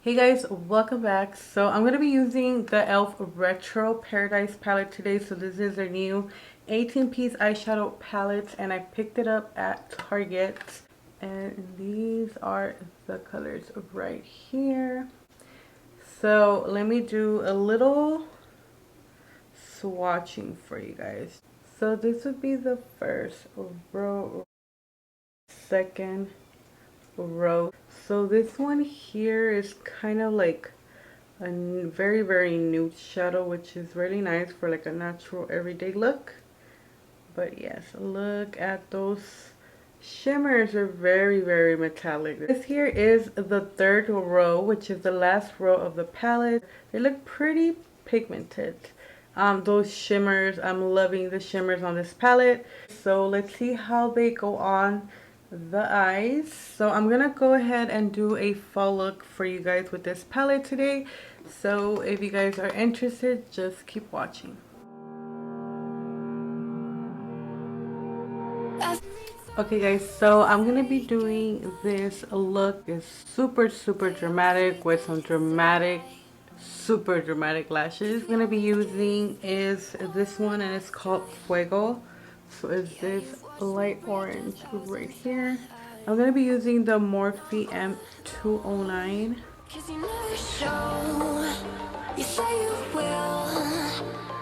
Hey guys, welcome back. So I'm going to be using the e.l.f. Retro Paradise Palette today. So this is their new 18-piece eyeshadow palette and I picked it up at Target. And these are the colors right here. So let me do a little swatching for you guys. So this would be the first row, second row. So this one here is kind of like a very nude shadow, which is really nice for like a natural everyday look. But yes, look at those shimmers, are very metallic. This here is the third row, which is the last row of the palette. They look pretty pigmented. Those shimmers, I'm loving the shimmers on this palette. So let's see how they go on the eyes. So I'm gonna go ahead and do a fall look for you guys with this palette today. So if you guys are interested, just keep watching. Okay guys, so I'm gonna be doing this look. Is super dramatic with some super dramatic lashes. I'm gonna be using is this one and it's called Fuego. So it's this light orange right here. I'm gonna be using the Morphe M209. You say you will,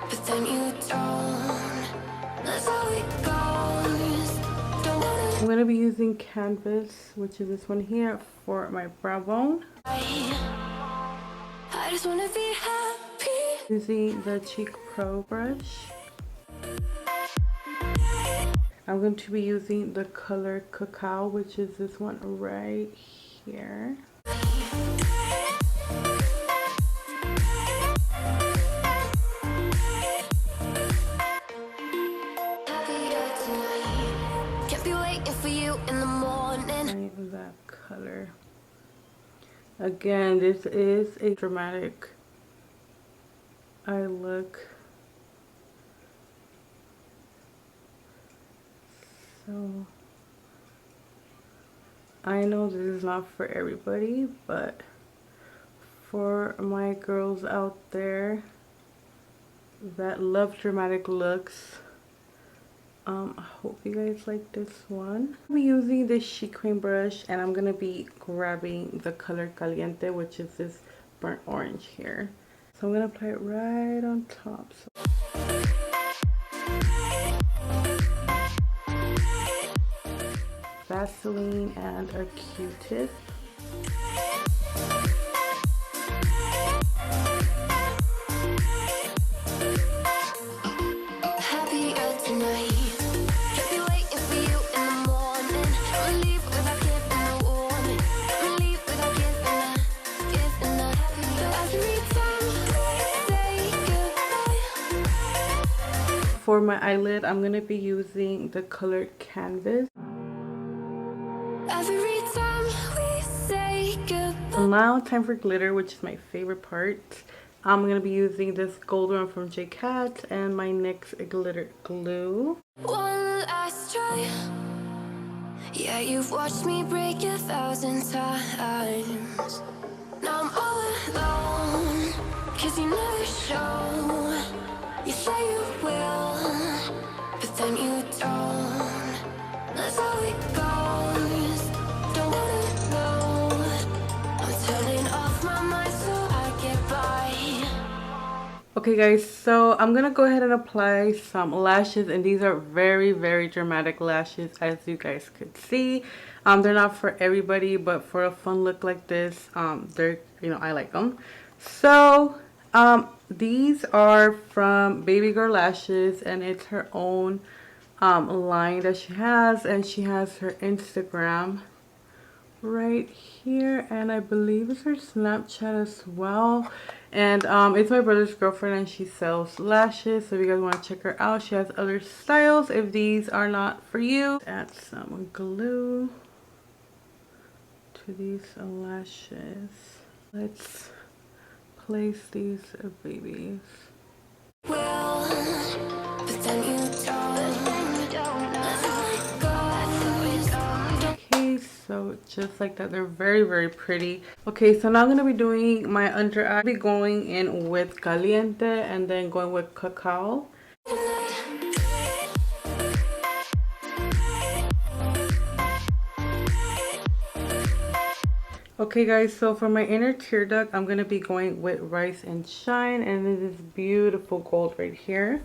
but then you don't. That's how it goes. I'm gonna be using Canvas, which is this one here, for my brow bone. I just wanna be happy. Using the Cheek Pro brush. I'm going to be using the color Cacao, which is this one right here. That color. Again, this is a dramatic eye look. So I know this is not for everybody, but for my girls out there that love dramatic looks, I hope you guys like this one. I'm using this Sheet Cream brush and I'm gonna be grabbing the color Caliente, which is this burnt orange here. So I'm gonna apply it right on top. Vaseline and a Q-tip. For my eyelid, I'm gonna be using the color Canvas. Every time we say goodbye. Now time for glitter, which is my favorite part. I'm gonna be using this gold one from JCat and my NYX glitter glue. One last try. Yeah, you've watched me break 1,000 times. Now I'm all alone, 'cause you never show. You say you will, but then you don't. That's how it goes. Don't wanna know. I'm turning off my mind so I get by. Okay guys, so I'm gonna go ahead and apply some lashes, and these are very dramatic lashes, as you guys could see. They're not for everybody, but for a fun look like this, they're, I like them. So these are from Baby Girl Lashes, and it's her own line that she has, and she has her Instagram right here, and I believe it's her Snapchat as well. And it's my brother's girlfriend and she sells lashes, so if you guys want to check her out, she has other styles if these are not for you. Add some glue to these lashes. Let's place these babies. Well, but then you don't. Okay, so just like that. They're very, very pretty. Okay, so now I'm going to be doing my under eye. I'll be going in with Caliente and then going with Cacao. Okay guys, so for my inner tear duct, I'm going to be going with Rise and Shine, and this is beautiful gold right here.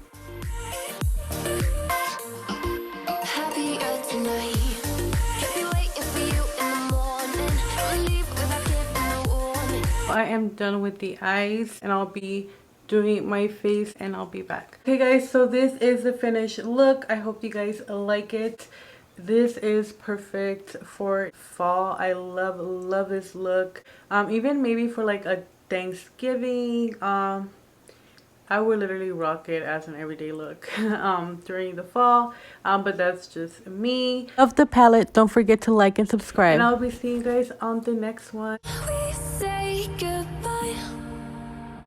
I am done with the eyes, and I'll be doing my face and I'll be back. Okay guys, so this is the finished look. I hope you guys like it. This is perfect for fall. I love this look. Even maybe for like a Thanksgiving, I would literally rock it as an everyday look during the fall, but that's just me. Love the palette. Don't forget to like and subscribe, and I'll be seeing you guys on the next one. We say goodbye.